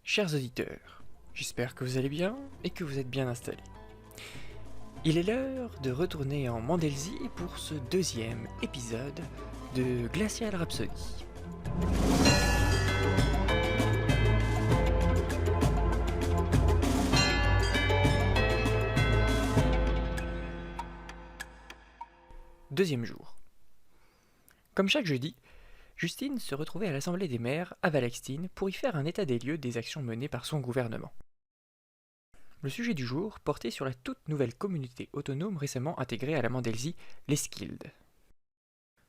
Chers auditeurs, j'espère que vous allez bien et que vous êtes bien installés. Il est l'heure de retourner en Mandelzie pour ce deuxième épisode de Glacial Rhapsody. Deuxième jour. Comme chaque jeudi, Justine se retrouvait à l'Assemblée des maires à Valextine pour y faire un état des lieux des actions menées par son gouvernement. Le sujet du jour portait sur la toute nouvelle communauté autonome récemment intégrée à la Mandelzie, les Skilde.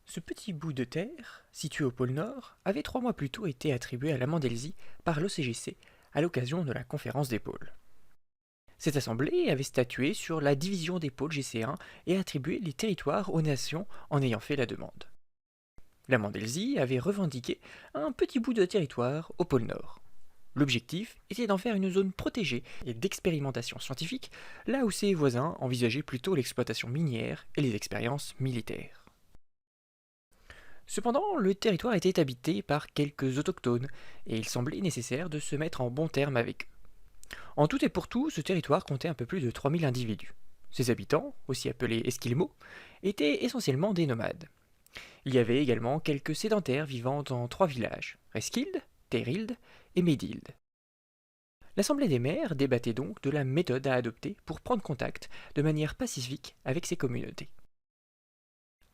Ce petit bout de terre, situé au pôle Nord, avait 3 mois plus tôt été attribué à la Mandelzie par l'OCGC à l'occasion de la conférence des pôles. Cette assemblée avait statué sur la division des pôles GC1 et attribué les territoires aux nations en ayant fait la demande. La Mandelzie avait revendiqué un petit bout de territoire au pôle Nord. L'objectif était d'en faire une zone protégée et d'expérimentation scientifique, là où ses voisins envisageaient plutôt l'exploitation minière et les expériences militaires. Cependant, le territoire était habité par quelques autochtones, et il semblait nécessaire de se mettre en bons termes avec eux. En tout et pour tout, ce territoire comptait un peu plus de 3000 individus. Ses habitants, aussi appelés Esquilmos, étaient essentiellement des nomades. Il y avait également quelques sédentaires vivant dans 3 villages, Reskild, Terild et Medild. L'Assemblée des maires débattait donc de la méthode à adopter pour prendre contact de manière pacifique avec ces communautés.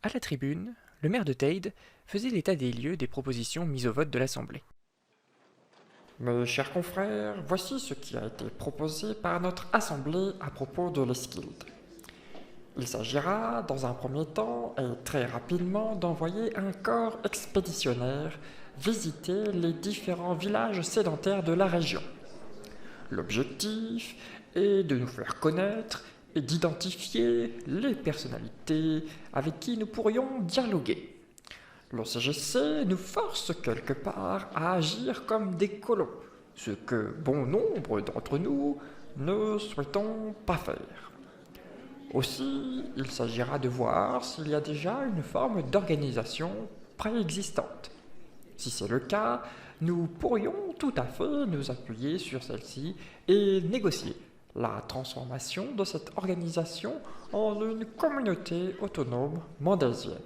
À la tribune, le maire de Teide faisait l'état des lieux des propositions mises au vote de l'Assemblée. Mes chers confrères, voici ce qui a été proposé par notre Assemblée à propos de l'Esquilde. Il s'agira, dans un premier temps et très rapidement, d'envoyer un corps expéditionnaire visiter les différents villages sédentaires de la région. L'objectif est de nous faire connaître et d'identifier les personnalités avec qui nous pourrions dialoguer. L'OCGC nous force quelque part à agir comme des colons, ce que bon nombre d'entre nous ne souhaitons pas faire. Aussi, il s'agira de voir s'il y a déjà une forme d'organisation préexistante. Si c'est le cas, nous pourrions tout à fait nous appuyer sur celle-ci et négocier la transformation de cette organisation en une communauté autonome mandelzienne.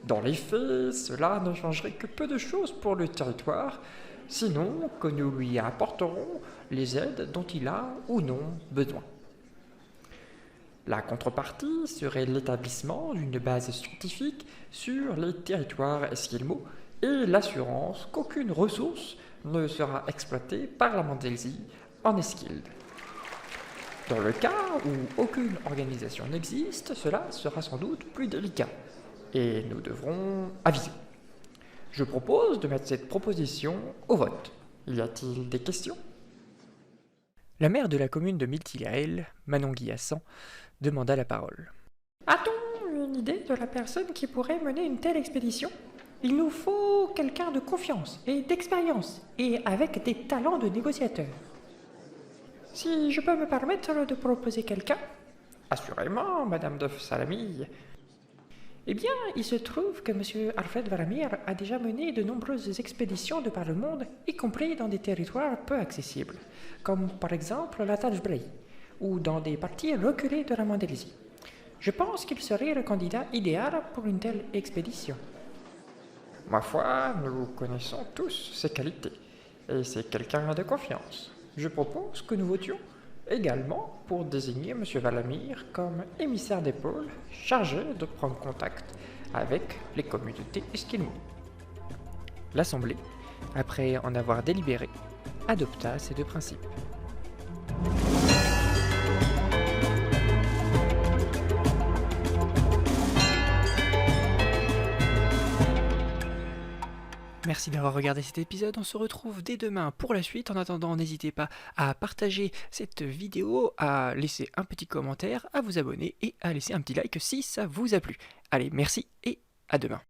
Dans les faits, cela ne changerait que peu de choses pour le territoire, sinon que nous lui apporterons les aides dont il a ou non besoin. La contrepartie serait l'établissement d'une base scientifique sur les territoires esquilmos et l'assurance qu'aucune ressource ne sera exploitée par la Mandelzie en Esquilde. Dans le cas où aucune organisation n'existe, cela sera sans doute plus délicat et nous devrons aviser. Je propose de mettre cette proposition au vote. Y a-t-il des questions ? La maire de la commune de Miltilael, Manon Guillassan, demanda la parole. A-t-on une idée de la personne qui pourrait mener une telle expédition ? Il nous faut quelqu'un de confiance et d'expérience, et avec des talents de négociateur. Si je peux me permettre de proposer quelqu'un ? Assurément, Madame de Salamy. Eh bien, il se trouve que M. Alfred Varamir a déjà mené de nombreuses expéditions de par le monde, y compris dans des territoires peu accessibles, comme par exemple la Talsbrei, ou dans des parties reculées de la Mandelzie. Je pense qu'il serait le candidat idéal pour une telle expédition. Ma foi, nous connaissons tous ses qualités, et c'est quelqu'un de confiance. Je propose que nous votions également pour désigner M. Valamir comme émissaire des pôles chargé de prendre contact avec les communautés esquimaux. L'Assemblée, après en avoir délibéré, adopta ces 2 principes. Merci d'avoir regardé cet épisode, on se retrouve dès demain pour la suite. En attendant, n'hésitez pas à partager cette vidéo, à laisser un petit commentaire, à vous abonner et à laisser un petit like si ça vous a plu. Allez, merci et à demain.